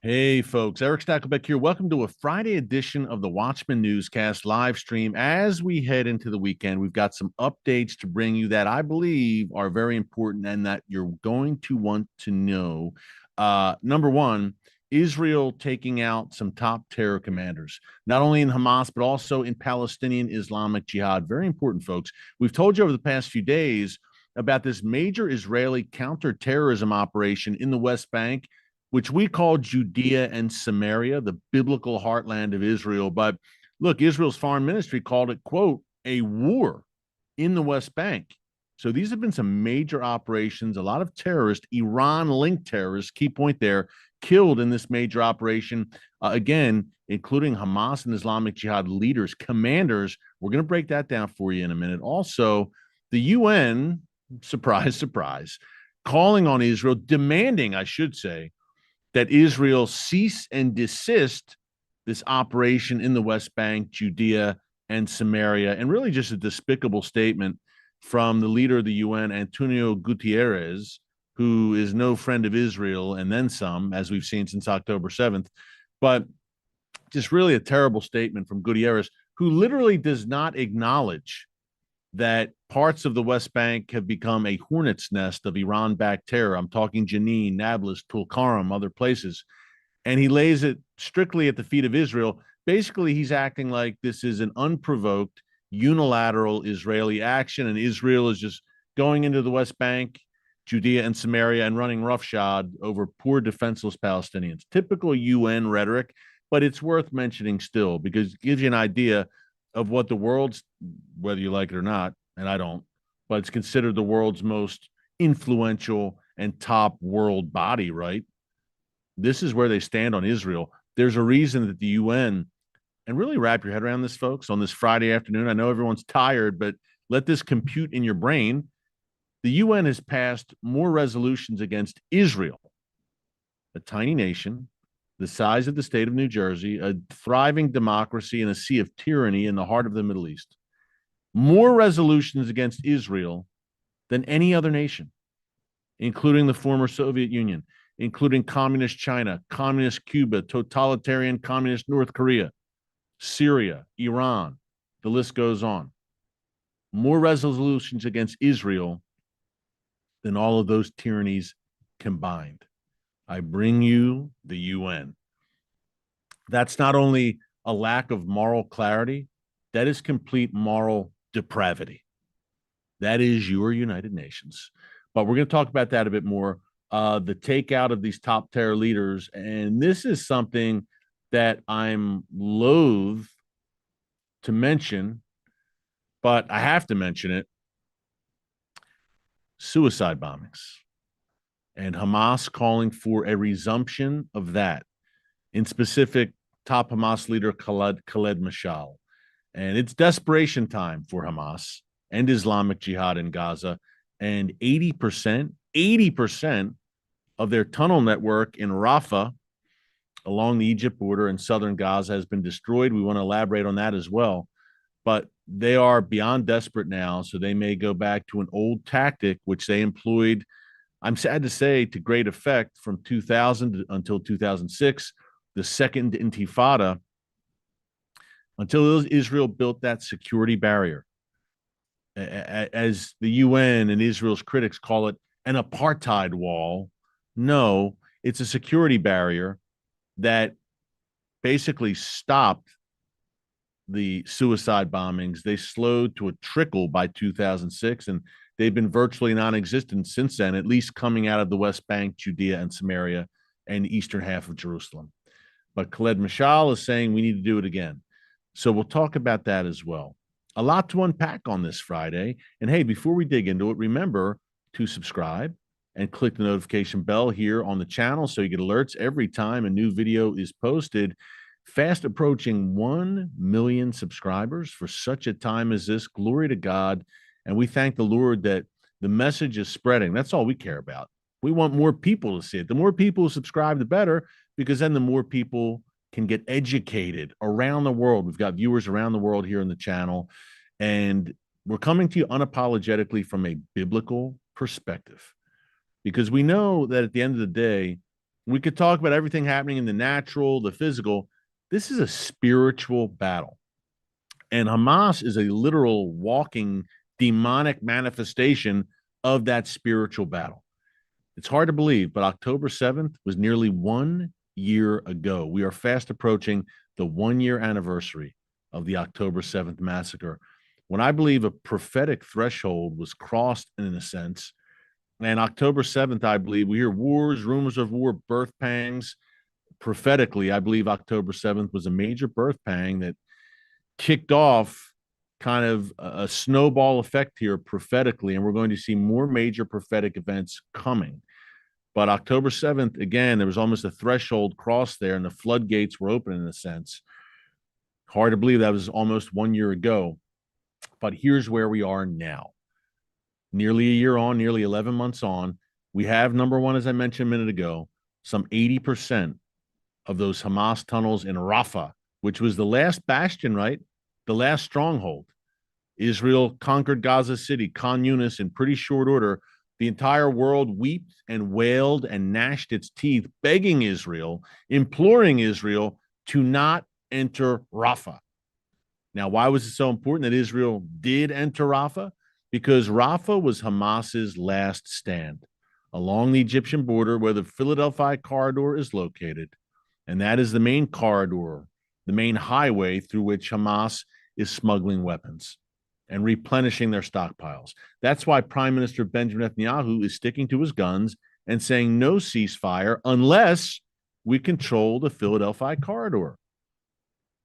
Hey, folks, Erick Stakelbeck here. Welcome to a Friday edition of the Watchman Newscast live stream. As we head into the weekend, we've got some updates to bring you that I believe are very important and that you're going to want to know. Number one, Israel taking out some top terror commanders, not only in Hamas, but also in Palestinian Islamic Jihad. Very important, folks. We've told you over the past few days about this major Israeli counterterrorism operation in the West Bank, which we call Judea and Samaria, the biblical heartland of Israel. But look, Israel's foreign ministry called it, quote, a war in the West Bank. So these have been some major operations, a lot of terrorists, Iran-linked terrorists, key point there, killed in this major operation, again, including Hamas and Islamic Jihad leaders, commanders. We're going to break that down for you in a minute. Also, the UN, surprise, surprise, calling on Israel, demanding, I should say, that Israel cease and desist this operation in the West Bank, Judea, and Samaria, and really just a despicable statement from the leader of the UN, Antonio Guterres, who is no friend of Israel, and then some, as we've seen since October 7th. But just really a terrible statement from Guterres, who literally does not acknowledge that parts of the West Bank have become a hornet's nest of Iran-backed terror. I'm talking Jenin, Nablus, Tulkarm, other places. And he lays it strictly at the feet of Israel. Basically, he's acting like this is an unprovoked, unilateral Israeli action, and Israel is just going into the West Bank, Judea and Samaria, and running roughshod over poor, defenseless Palestinians. Typical UN rhetoric, but it's worth mentioning still because it gives you an idea of what the world's, whether you like it or not, and I don't, but it's considered the world's most influential and top world body, right? This is where they stand on Israel. There's a reason that the UN, and really wrap your head around this, folks, on this Friday afternoon. I know everyone's tired, but let this compute in your brain. The UN has passed more resolutions against Israel, a tiny nation, the size of the state of New Jersey, a thriving democracy in a sea of tyranny in the heart of the Middle East. More resolutions against Israel than any other nation, including the former Soviet Union, including communist China, communist Cuba, totalitarian communist North Korea, Syria, Iran. The list goes on. More resolutions against Israel than all of those tyrannies combined. I bring you the UN. That's not only a lack of moral clarity, that is complete moral depravity. That is your United Nations. But we're going to talk about that a bit more. The takeout of these top terror leaders. And this is something that I'm loath to mention, but I have to mention it. Suicide bombings. And Hamas calling for a resumption of that. In specific, top Hamas leader Khaled Mashal. And it's desperation time for Hamas and Islamic Jihad in Gaza. And 80% of their tunnel network in Rafah along the Egypt border in southern Gaza has been destroyed. We want to elaborate on that as well. But they are beyond desperate now, so they may go back to an old tactic, which they employed, I'm sad to say, to great effect from 2000 until 2006, the second intifada, until Israel built that security barrier. As the UN and Israel's critics call it, an apartheid wall. No, it's a security barrier that basically stopped the suicide bombings. They slowed to a trickle by 2006, and they've been virtually non-existent since then, at least coming out of the West Bank, Judea and Samaria, and the eastern half of Jerusalem. But Khaled Mashal is saying we need to do it again. So we'll talk about that as well. A lot to unpack on this Friday. And hey, before we dig into it, remember to subscribe and click the notification bell here on the channel so you get alerts every time a new video is posted. Fast approaching 1 million subscribers for such a time as this. Glory to God. And we thank the Lord that the message is spreading. That's all we care about. We want more people to see it. The more people who subscribe, the better, because then the more people can get educated around the world. We've got viewers around the world here in the channel, and we're coming to you unapologetically from a biblical perspective, because we know that at the end of the day, We could talk about everything happening in the natural, the physical. This is a spiritual battle. And Hamas is a literal walking demonic manifestation of that spiritual battle. It's hard to believe, but October 7th was nearly 1 year ago. We are fast approaching the 1 year anniversary of the October 7th massacre, when I believe a prophetic threshold was crossed in a sense. And October 7th, I believe, we hear wars, rumors of war, birth pangs. Prophetically, I believe October 7th was a major birth pang that kicked off kind of a snowball effect here prophetically, and we're going to see more major prophetic events coming. But October 7th, again, there was almost a threshold crossed there, and the floodgates were open in a sense. Hard to believe that was almost 1 year ago. But here's where we are now. Nearly a year on, nearly 11 months on, we have, number one, as I mentioned a minute ago, some 80% of those Hamas tunnels in Rafah, which was the last bastion, right? The last stronghold. Israel conquered Gaza City, Khan Yunis, in pretty short order. The entire world wept and wailed and gnashed its teeth, begging Israel, imploring Israel to not enter Rafah. Now, why was it so important that Israel did enter Rafah? Because Rafah was Hamas's last stand along the Egyptian border where the Philadelphi Corridor is located. And that is the main corridor, the main highway through which Hamas is smuggling weapons and replenishing their stockpiles. That's why Prime Minister Benjamin Netanyahu is sticking to his guns and saying no ceasefire unless we control the Philadelphia Corridor.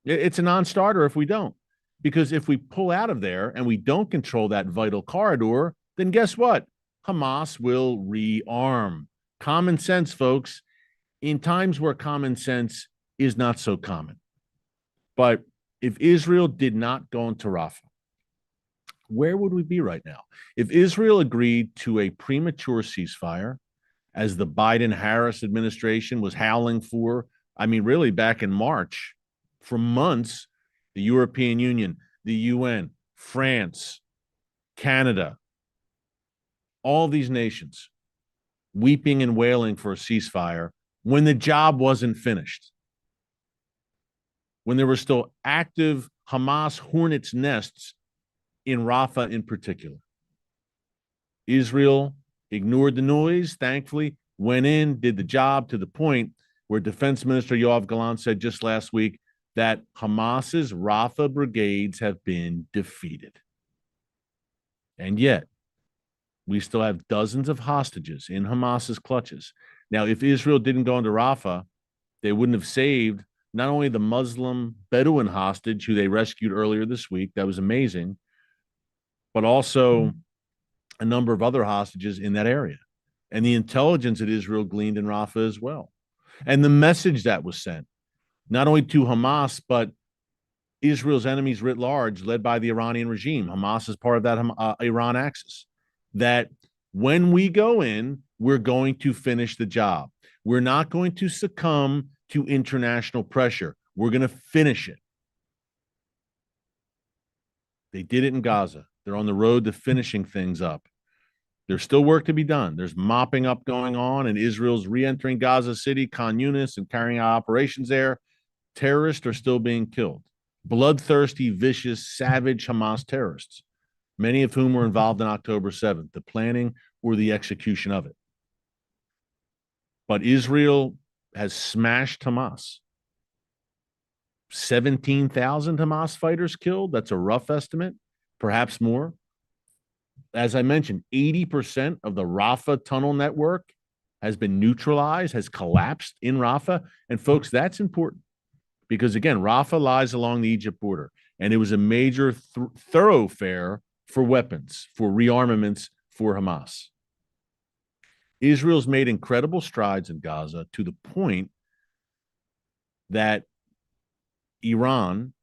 It's a non-starter if we don't. Because if we pull out of there and we don't control that vital corridor, then guess what? Hamas will rearm. Common sense, folks, in times where common sense is not so common. But if Israel did not go into Rafah, where would we be right now? If Israel agreed to a premature ceasefire, as the Biden-Harris administration was howling for, I mean, really back in March, for months, the European Union, the UN, France, Canada, all these nations weeping and wailing for a ceasefire when the job wasn't finished, when there were still active Hamas hornets' nests in Rafah in particular. Israel ignored the noise, thankfully, went in, did the job to the point where Defense Minister Yoav Gallant said just last week that Hamas's Rafah brigades have been defeated. And yet, we still have dozens of hostages in Hamas's clutches. Now, if Israel didn't go into Rafah, they wouldn't have saved not only the Muslim Bedouin hostage who they rescued earlier this week, that was amazing, but also a number of other hostages in that area, and the intelligence that Israel gleaned in Rafah as well, and the message that was sent, not only to Hamas, but Israel's enemies writ large, led by the Iranian regime. Hamas is part of that Iran axis, that when we go in, we're going to finish the job. We're not going to succumb to international pressure. We're going to finish it. They did it in Gaza. They're on the road to finishing things up. There's still work to be done. There's mopping up going on, and Israel's re-entering Gaza City, Khan Yunis, and carrying out operations there. Terrorists are still being killed. Bloodthirsty, vicious, savage Hamas terrorists, many of whom were involved in October 7th, the planning or the execution of it. But Israel has smashed Hamas. 17,000 Hamas fighters killed. That's a rough estimate, perhaps more. As I mentioned, 80% of the Rafah tunnel network has been neutralized, has collapsed in Rafah. And folks, that's important because, again, Rafah lies along the Egypt border, and it was a major thoroughfare for weapons, for rearmaments for Hamas. Israel's made incredible strides in Gaza to the point that Iran,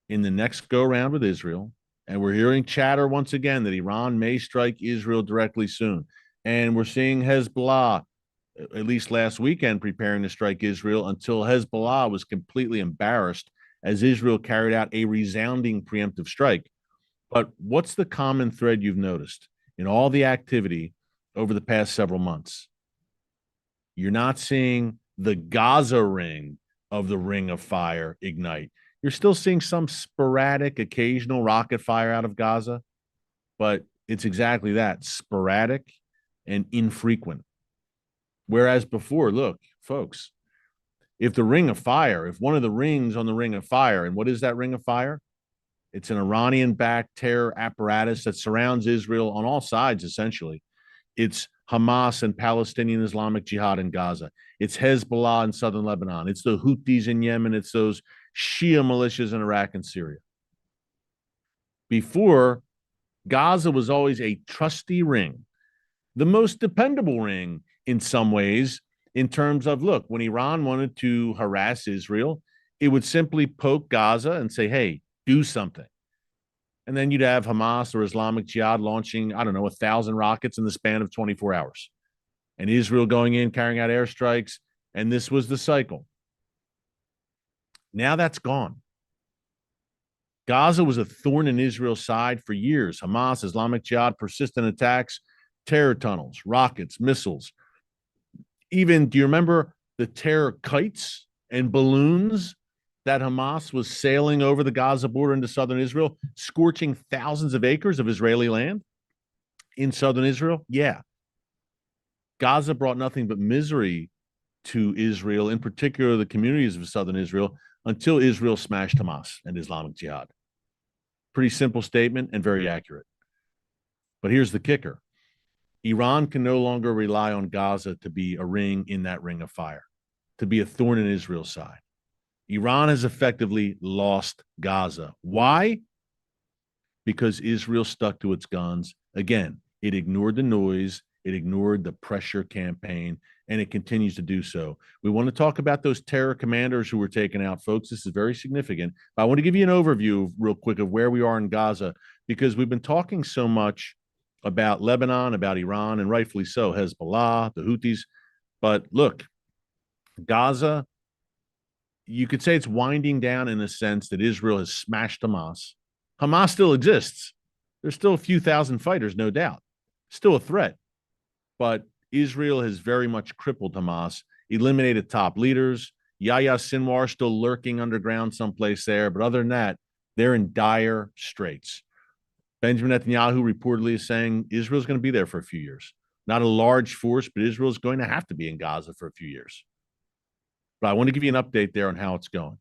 in the next go-round with Israel, and we're hearing chatter once again that Iran may strike Israel directly soon. And we're seeing Hezbollah, at least last weekend, preparing to strike Israel until Hezbollah was completely embarrassed as Israel carried out a resounding preemptive strike. But what's the common thread you've noticed in all the activity over the past several months? You're not seeing the Gaza ring of the Ring of Fire ignite. You're still seeing some sporadic, occasional rocket fire out of Gaza, but it's exactly that, sporadic and infrequent. Whereas before, look, folks, if the Ring of Fire, if one of the rings on the Ring of Fire, and what is that Ring of Fire? It's an Iranian-backed terror apparatus that surrounds Israel on all sides, essentially. It's Hamas and Palestinian Islamic Jihad in Gaza. It's Hezbollah in southern Lebanon. It's the Houthis in Yemen. It's those Shia militias in Iraq and Syria. Before, Gaza was always a trusty ring, the most dependable ring in some ways, in terms of, look, when Iran wanted to harass Israel, it would simply poke Gaza and say, hey, do something. And then you'd have Hamas or Islamic Jihad launching, I don't know, 1,000 rockets in the span of 24 hours. And Israel going in, carrying out airstrikes. And this was the cycle. Now that's gone. Gaza was a thorn in Israel's side for years. Hamas, Islamic Jihad, persistent attacks, terror tunnels, rockets, missiles. Even, do you remember the terror kites and balloons that Hamas was sailing over the Gaza border into southern Israel, scorching thousands of acres of Israeli land in southern Israel? Yeah. Gaza brought nothing but misery to Israel, in particular the communities of southern Israel, until Israel smashed Hamas and Islamic Jihad. Pretty simple statement and very accurate. But here's the kicker. Iran can no longer rely on Gaza to be a ring in that ring of fire, to be a thorn in Israel's side. Iran has effectively lost Gaza. Why? Because Israel stuck to its guns. Again, it ignored the noise, it ignored the pressure campaign, and it continues to do so. We want to talk about those terror commanders who were taken out, folks. This is very significant. But I want to give you an overview real quick of where we are in Gaza, because we've been talking so much about Lebanon, about Iran, and rightfully so, Hezbollah, the Houthis. But look, Gaza, you could say it's winding down in a sense that Israel has smashed Hamas. Hamas still exists. There's still a few thousand fighters, no doubt. Still a threat. But Israel has very much crippled Hamas, eliminated top leaders. Yahya Sinwar still lurking underground someplace there. But other than that, they're in dire straits. Benjamin Netanyahu reportedly is saying Israel's going to be there for a few years. Not a large force, but Israel's going to have to be in Gaza for a few years. But I want to give you an update there on how it's going.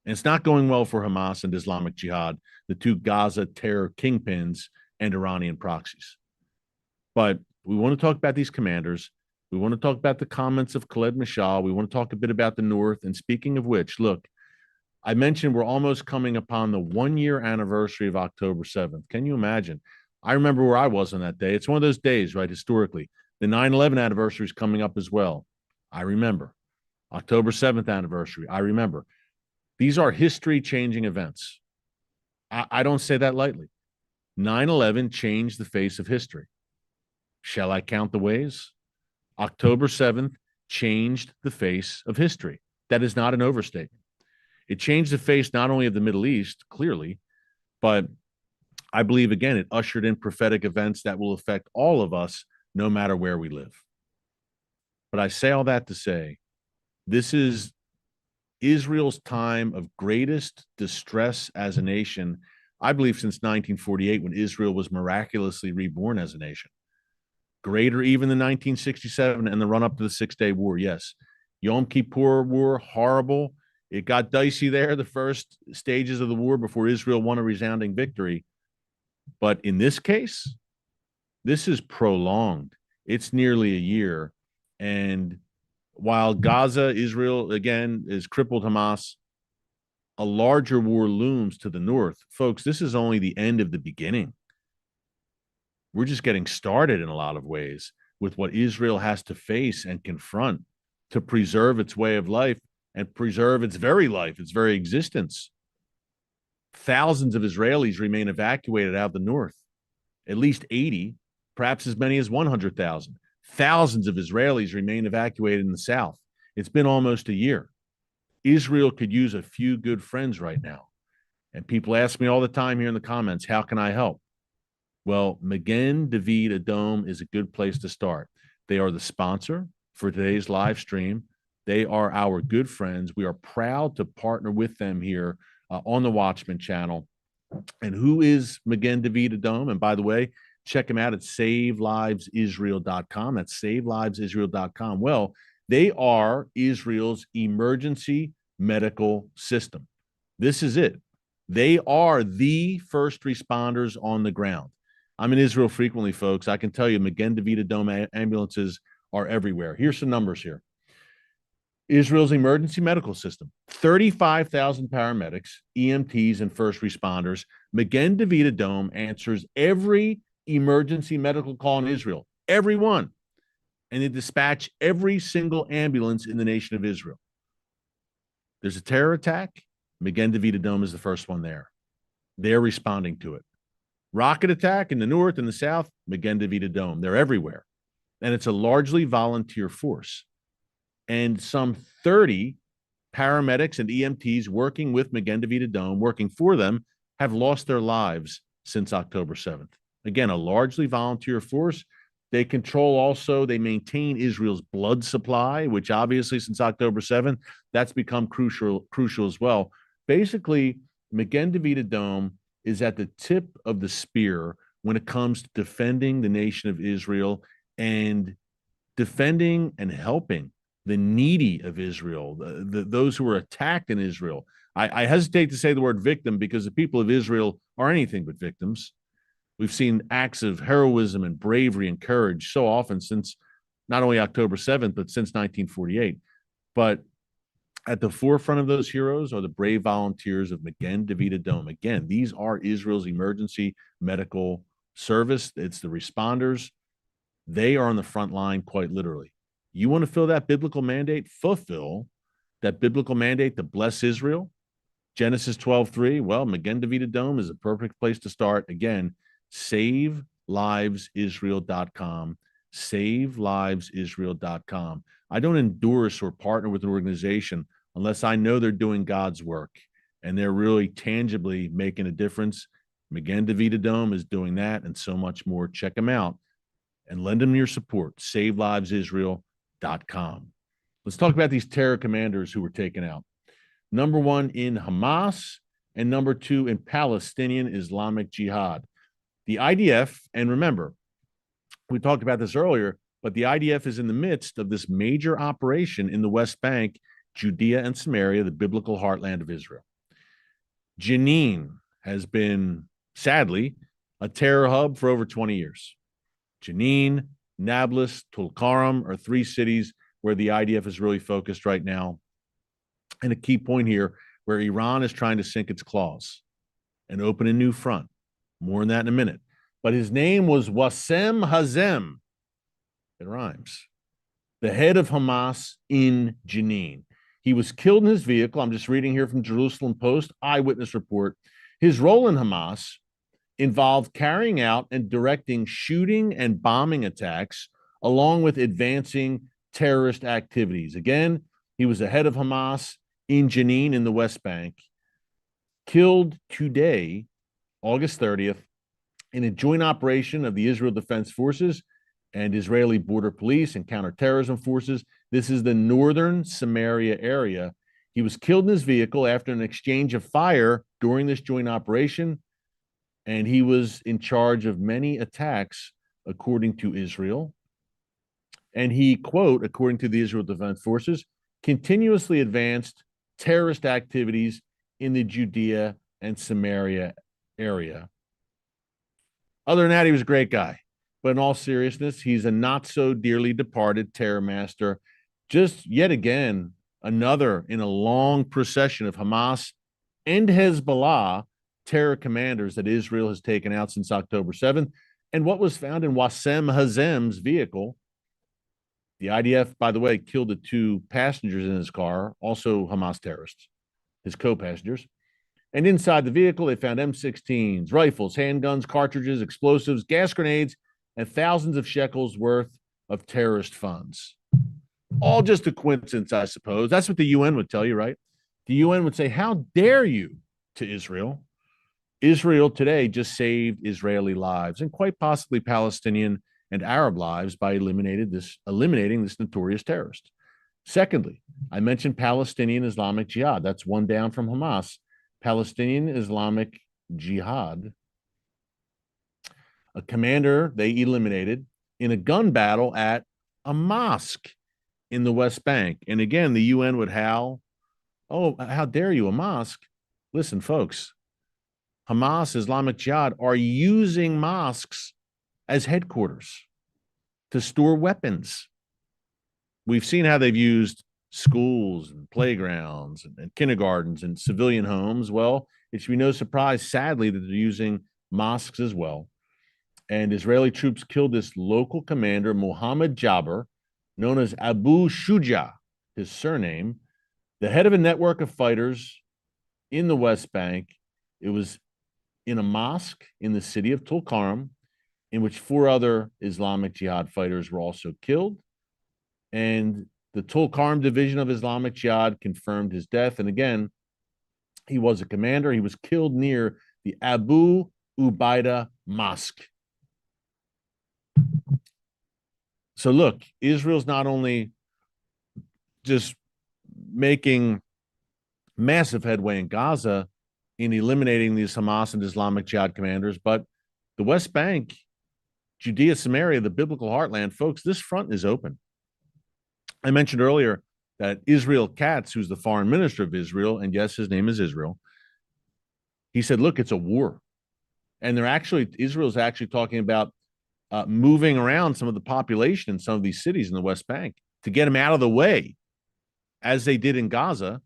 And it's not going well for Hamas and Islamic Jihad, the two Gaza terror kingpins and Iranian proxies. But we want to talk about these commanders. We want to talk about the comments of Khaled Mashal. We want to talk a bit about the North. And speaking of which, look, I mentioned we're almost coming upon the 1-year anniversary of October 7th. Can you imagine? I remember where I was on that day. It's one of those days, right, historically. The 9/11 anniversary is coming up as well. I remember. October 7th anniversary. I remember. These are history-changing events. I don't say that lightly. 9/11 changed the face of history. Shall I count the ways? October 7th changed the face of history. That is not an overstatement. It changed the face not only of the Middle East, clearly, but I believe, again, it ushered in prophetic events that will affect all of us, no matter where we live. But I say all that to say, this is Israel's time of greatest distress as a nation, I believe, since 1948, when Israel was miraculously reborn as a nation. Greater even than 1967 and the run-up to the Six-Day War, yes. Yom Kippur War, horrible. It got dicey there, the first stages of the war before Israel won a resounding victory. But in this case, this is prolonged. It's nearly a year. And while Gaza, Israel, again, is crippled Hamas, a larger war looms to the north. Folks, this is only the end of the beginning. We're just getting started in a lot of ways with what Israel has to face and confront to preserve its way of life and preserve its very life, its very existence. Thousands of Israelis remain evacuated out of the north, at least 80, perhaps as many as 100,000. Thousands of Israelis remain evacuated in the south. It's been almost a year. Israel could use a few good friends right now. And people ask me all the time here in the comments, how can I help? Well, Magen David Adom is a good place to start. They are the sponsor for today's live stream. They are our good friends. We are proud to partner with them here on the Watchman channel. And who is Magen David Adom? And by the way, check them out at savelivesisrael.com. That's savelivesisrael.com. Well, they are Israel's emergency medical system. This is it. They are the first responders on the ground. I'm in Israel frequently, folks. I can tell you Magen David Adom ambulances are everywhere. Here's some numbers here. Israel's emergency medical system, 35,000 paramedics, EMTs, and first responders. Magen David Adom answers every emergency medical call in Israel, every one. And they dispatch every single ambulance in the nation of Israel. There's a terror attack. Magen David Adom is the first one there. They're responding to it. Rocket attack in the north and the south, Magen David Adom. They're everywhere. And it's a largely volunteer force. And some 30 paramedics and EMTs working with Magen David Adom, working for them, have lost their lives since October 7th. Again, a largely volunteer force. They control also, they maintain Israel's blood supply, which obviously since October 7th, that's become crucial as well. Basically, Magen David Adom is at the tip of the spear when it comes to defending the nation of Israel and defending and helping the needy of Israel, those who are attacked in Israel. I hesitate to say the word victim because the people of Israel are anything but victims. We've seen acts of heroism and bravery and courage so often since not only October 7th, but since 1948. But at the forefront of those heroes are the brave volunteers of Magen David Adom. Again, these are Israel's emergency medical service. It's the responders. They are on the front line, quite literally. You want to fill that biblical mandate, fulfill that biblical mandate to bless Israel? Genesis 12:3. Well, Magen David Adom is a perfect place to start. Again, savelivesisrael.com. Savelivesisrael.com. I don't endorse or partner with an organization unless I know they're doing God's work and they're really tangibly making a difference. Magen David Adom is doing that and so much more. Check them out and lend them your support. savelivesisrael.com. Let's talk about these terror commanders who were taken out. Number one in Hamas and number two in Palestinian Islamic Jihad. The IDF, and remember, we talked about this earlier, but the IDF is in the midst of this major operation in the West Bank, Judea and Samaria, the biblical heartland of Israel. Jenin has been, sadly, a terror hub for over 20 years. Jenin, Nablus, Tulkarm are three cities where the IDF is really focused right now. And a key point here where Iran is trying to sink its claws and open a new front. More on that in a minute. But his name was Wassem Hazem. It rhymes. The head of Hamas in Jenin. He was killed in his vehicle. I'm just reading here from Jerusalem Post, eyewitness report. His role in Hamas involved carrying out and directing shooting and bombing attacks, along with advancing terrorist activities. Again, he was the head of Hamas in Jenin in the West Bank, killed today, August 30th, in a joint operation of the Israel Defense Forces and Israeli Border Police and counterterrorism forces. This is the northern Samaria area. He was killed in his vehicle after an exchange of fire during this joint operation, and he was in charge of many attacks, according to Israel. And he, quote, according to the Israel Defense Forces, continuously advanced terrorist activities in the Judea and Samaria area. Other than that, he was a great guy. But in all seriousness, he's a not so dearly departed terror master. Just yet again, another in a long procession of Hamas and Hezbollah terror commanders that Israel has taken out since October 7th. And what was found in Wassem Hazem's vehicle, the IDF, by the way, killed the two passengers in his car, also Hamas terrorists, his co-passengers. And inside the vehicle, they found M16s, rifles, handguns, cartridges, explosives, gas grenades, and thousands of shekels worth of terrorist funds. All just a coincidence, I suppose. That's what the UN would tell you, right? The UN would say, how dare you to Israel? Israel today just saved Israeli lives and quite possibly Palestinian and Arab lives by eliminating this notorious terrorist. Secondly, I mentioned Palestinian Islamic Jihad. That's one down from Hamas. Palestinian Islamic Jihad, a commander they eliminated in a gun battle at a mosque in the West Bank. And again, the UN would howl, oh, how dare you, a mosque? Listen, folks, Hamas, Islamic Jihad are using mosques as headquarters to store weapons. We've seen how they've used schools and playgrounds and kindergartens and civilian homes. Well, it should be no surprise, sadly, that they're using mosques as well. And Israeli troops killed this local commander, Mohammed Jabber, known as Abu Shuja, his surname, the head of a network of fighters in the West Bank. It was in a mosque in the city of Tulkarm, in which 4 other Islamic Jihad fighters were also killed. And the Tulkarm division of Islamic Jihad confirmed his death. And again, he was a commander. He was killed near the Abu Ubaidah Mosque. So look, Israel's not only just making massive headway in Gaza in eliminating these Hamas and Islamic Jihad commanders, but the West Bank, Judea, Samaria, the biblical heartland, folks, this front is open. I mentioned earlier that Israel Katz, who's the foreign minister of Israel, and yes, his name is Israel, he said, look, it's a war. And Israel's actually talking about moving around some of the population in some of these cities in the West Bank to get them out of the way, as they did in Gaza.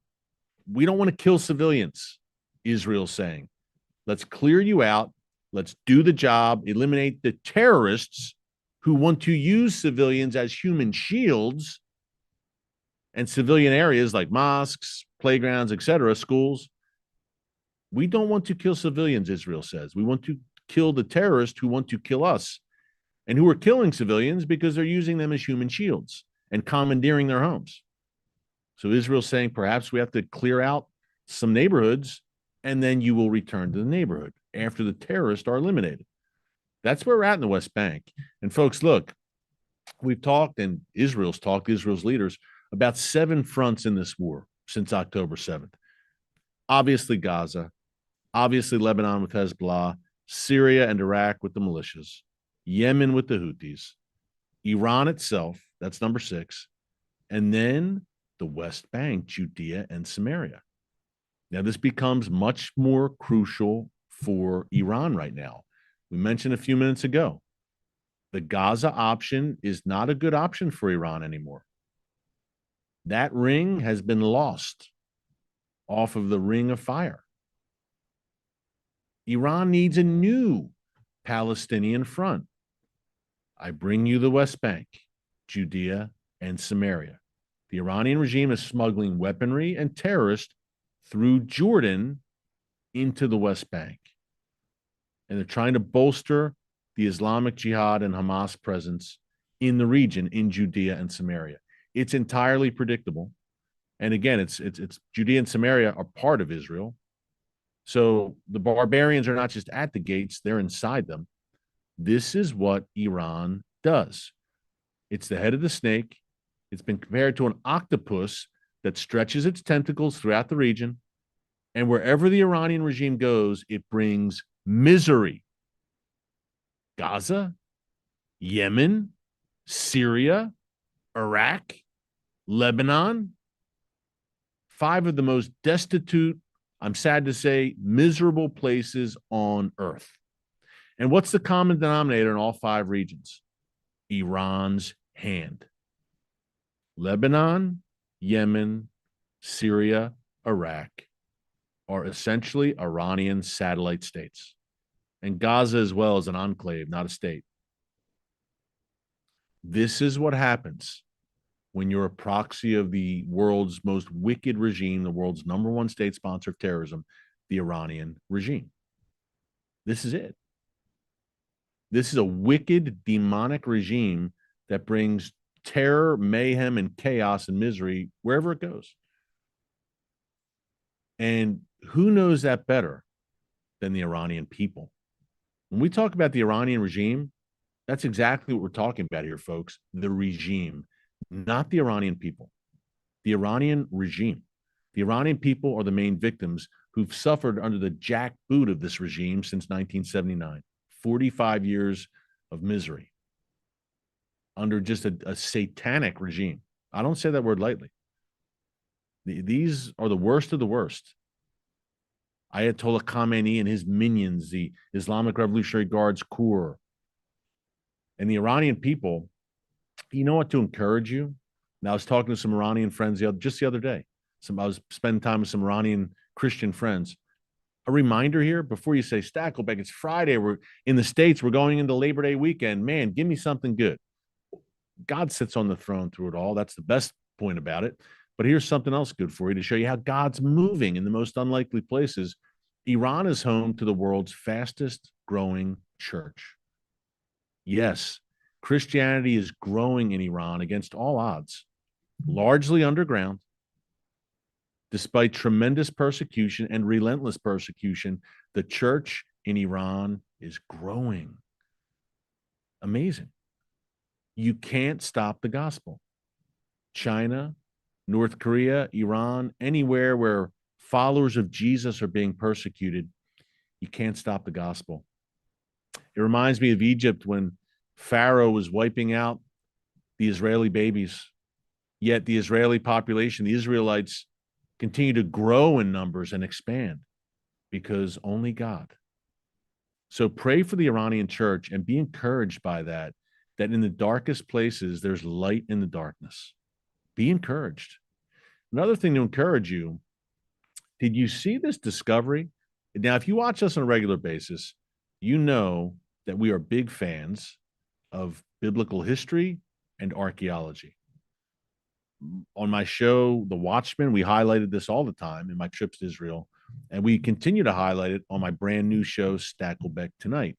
We don't want to kill civilians, Israel's saying. Let's clear you out. Let's do the job, eliminate the terrorists who want to use civilians as human shields and civilian areas like mosques, playgrounds, etc., schools. We don't want to kill civilians, Israel says. We want to kill the terrorists who want to kill us and who are killing civilians because they're using them as human shields and commandeering their homes. So Israel's saying perhaps we have to clear out some neighborhoods and then you will return to the neighborhood after the terrorists are eliminated. That's where we're at in the West Bank. And folks, look, we've talked, and Israel's leaders, about 7 fronts in this war since October 7th. Obviously Gaza, obviously Lebanon with Hezbollah, Syria and Iraq with the militias, Yemen with the Houthis, Iran itself, that's number 6, and then the West Bank, Judea and Samaria. Now, this becomes much more crucial for Iran right now. We mentioned a few minutes ago, the Gaza option is not a good option for Iran anymore. That ring has been lost off of the ring of fire. Iran needs a new Palestinian front. I bring you the West Bank, Judea, and Samaria. The Iranian regime is smuggling weaponry and terrorists through Jordan into the West Bank. And they're trying to bolster the Islamic Jihad and Hamas presence in the region, in Judea and Samaria. It's entirely predictable. And again, it's Judea and Samaria are part of Israel. So the barbarians are not just at the gates, they're inside them. This is what Iran does. It's the head of the snake. It's been compared to an octopus that stretches its tentacles throughout the region. And wherever the Iranian regime goes, it brings misery. Gaza, Yemen, Syria, Iraq, Lebanon, 5 of the most destitute, I'm sad to say, miserable places on earth. And what's the common denominator in all 5 regions? Iran's hand. Lebanon, Yemen, Syria, Iraq are essentially Iranian satellite states. And Gaza as well is an enclave, not a state. This is what happens when you're a proxy of the world's most wicked regime, the world's #1 state sponsor of terrorism, the Iranian regime. This is it. This is a wicked, demonic regime that brings terror, mayhem, and chaos and misery wherever it goes. And who knows that better than the Iranian people? When we talk about the Iranian regime, that's exactly what we're talking about here, folks. The regime, not the Iranian people. The Iranian regime. The Iranian people are the main victims who've suffered under the jackboot of this regime since 1979. 45 years of misery under just a satanic regime. I don't say that word lightly. These are the worst of the worst. Ayatollah Khamenei and his minions, the Islamic Revolutionary Guards Corps, and the Iranian people, you know what to encourage you? Now, I was talking to some Iranian friends just the other day. I was spending time with some Iranian Christian friends. A reminder here before you say, Stakelbeck, it's Friday. We're in the States. We're going into Labor Day weekend. Man, give me something good. God sits on the throne through it all. That's the best point about it. But here's something else good for you to show you how God's moving in the most unlikely places. Iran is home to the world's fastest growing church. Yes, Christianity is growing in Iran against all odds, largely underground. Despite tremendous persecution and relentless persecution, the church in Iran is growing. Amazing. You can't stop the gospel. China, North Korea, Iran, anywhere where followers of Jesus are being persecuted, you can't stop the gospel. It reminds me of Egypt when Pharaoh was wiping out the Israeli babies, yet the Israeli population, the Israelites, continue to grow in numbers and expand because only God. So pray for the Iranian church and be encouraged by that in the darkest places, there's light in the darkness. Be encouraged. Another thing to encourage you, did you see this discovery? Now, if you watch us on a regular basis, you know that we are big fans of biblical history and archaeology. On my show, The Watchman, we highlighted this all the time in my trips to Israel, and we continue to highlight it on my brand new show, Stakelbeck Tonight.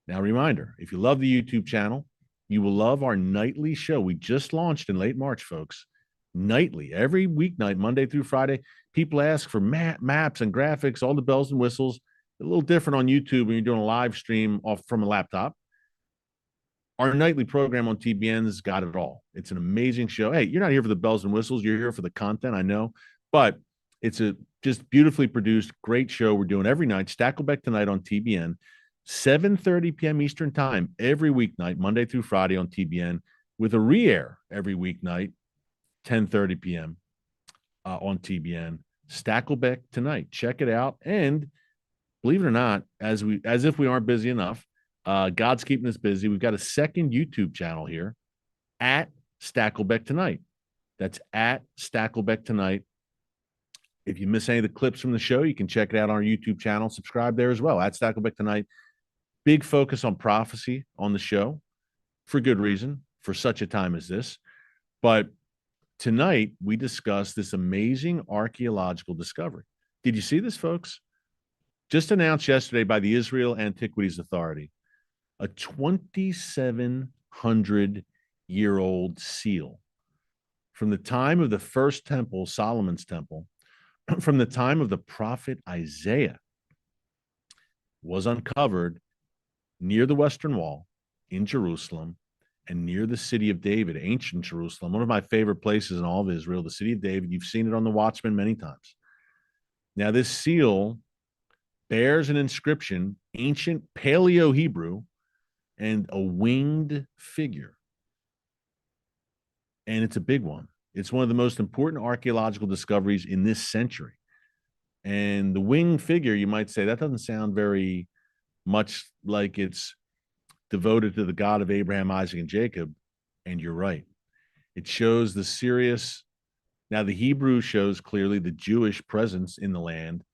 Now, reminder, if you love the YouTube channel, you will love our nightly show. We just launched in late March, folks. Nightly, every weeknight, Monday through Friday. People ask for maps and graphics, all the bells and whistles. A little different on YouTube when you're doing a live stream off from a laptop. Our nightly program on TBN's got it all. It's an amazing show. Hey, you're not here for the bells and whistles. You're here for the content, I know. But it's a just beautifully produced, great show we're doing every night. Stakelbeck Tonight on TBN, 7:30 p.m. Eastern Time, every weeknight, Monday through Friday on TBN, with a re-air every weeknight, 10:30 p.m. On TBN. Stakelbeck Tonight. Check it out. And believe it or not, as if we aren't busy enough, God's keeping us busy. We've got a second YouTube channel here at Stakelbeck Tonight. That's at Stakelbeck Tonight. If you miss any of the clips from the show, you can check it out on our YouTube channel. Subscribe there as well, at Stakelbeck Tonight. Big focus on prophecy on the show for good reason, for such a time as this. But tonight, we discuss this amazing archaeological discovery. Did you see this, folks? Just announced yesterday by the Israel Antiquities Authority, a 2,700-year-old seal from the time of the first temple, Solomon's temple, from the time of the prophet Isaiah, was uncovered near the Western Wall in Jerusalem and near the city of David, ancient Jerusalem, one of my favorite places in all of Israel, the city of David. You've seen it on the Watchman many times. Now, this seal bears an inscription, ancient Paleo-Hebrew, and a winged figure. And it's a big one. It's one of the most important archaeological discoveries in this century. And the winged figure, you might say, that doesn't sound very much like it's devoted to the God of Abraham, Isaac, and Jacob. And you're right. It shows the serious. Now, the Hebrew shows clearly the Jewish presence in the land,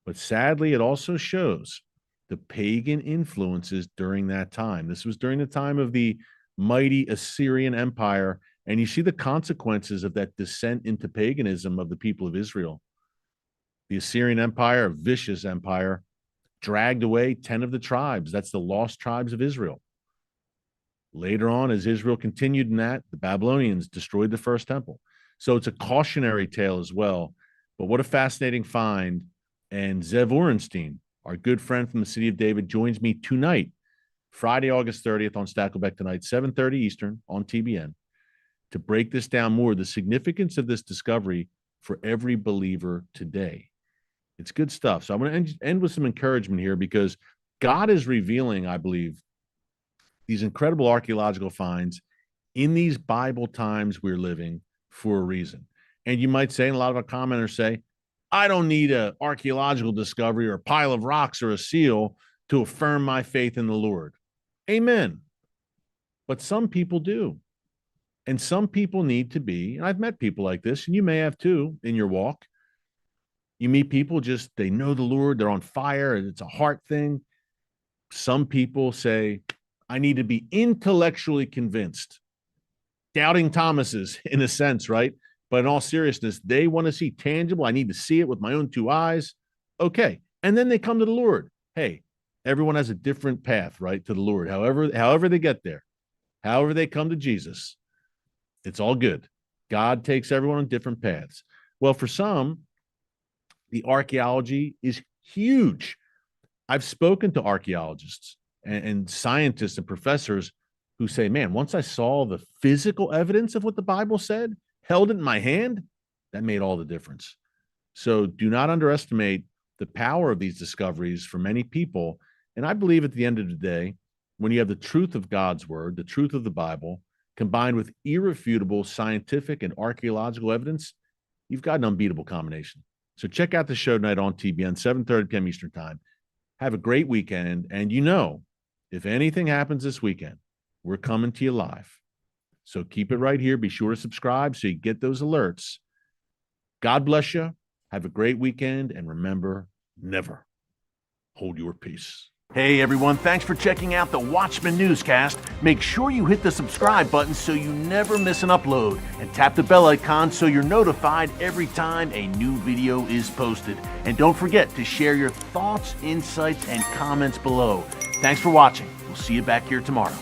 but sadly, it also shows the pagan influences during that time. This was during the time of the mighty Assyrian Empire, and you see the consequences of that descent into paganism of the people of Israel. The Assyrian Empire, a vicious empire, dragged away 10 of the tribes. That's the lost tribes of Israel. Later on, as Israel continued in that, the Babylonians destroyed the first temple. So it's a cautionary tale as well. But what a fascinating find. And Zev Orenstein, our good friend from the city of David, joins me tonight, Friday, August 30th on Stakelbeck Tonight, 7:30 Eastern on TBN. to break this down more, the significance of this discovery for every believer today. It's good stuff. So I'm going to end with some encouragement here, because God is revealing, I believe, these incredible archaeological finds in these Bible times we're living for a reason. And you might say, and a lot of our commenters say, I don't need an archaeological discovery or a pile of rocks or a seal to affirm my faith in the Lord. Amen. But some people do. And some people need to be, and I've met people like this, and you may have too in your walk. You meet people just, they know the Lord, they're on fire, it's a heart thing. Some people say, I need to be intellectually convinced. Doubting Thomases, in a sense, right? But in all seriousness, they want to see tangible. I need to see it with my own two eyes. Okay. And then they come to the Lord. Hey, everyone has a different path, right, to the Lord. However they get there, however they come to Jesus, it's all good. God takes everyone on different paths. Well, for some, the archaeology is huge. I've spoken to archaeologists and scientists and professors who say, man, once I saw the physical evidence of what the Bible said, held it in my hand, that made all the difference. So do not underestimate the power of these discoveries for many people. And I believe at the end of the day, when you have the truth of God's word, the truth of the Bible, combined with irrefutable scientific and archaeological evidence, you've got an unbeatable combination. So check out the show tonight on TBN, 7:30 p.m. Eastern Time. Have a great weekend. And if anything happens this weekend, we're coming to you live. So keep it right here. Be sure to subscribe so you get those alerts. God bless you. Have a great weekend. And remember, never hold your peace. Hey everyone, thanks for checking out the Watchman Newscast. Make sure you hit the subscribe button so you never miss an upload, and tap the bell icon so you're notified every time a new video is posted. And don't forget to share your thoughts, insights, and comments below. Thanks for watching. We'll see you back here tomorrow.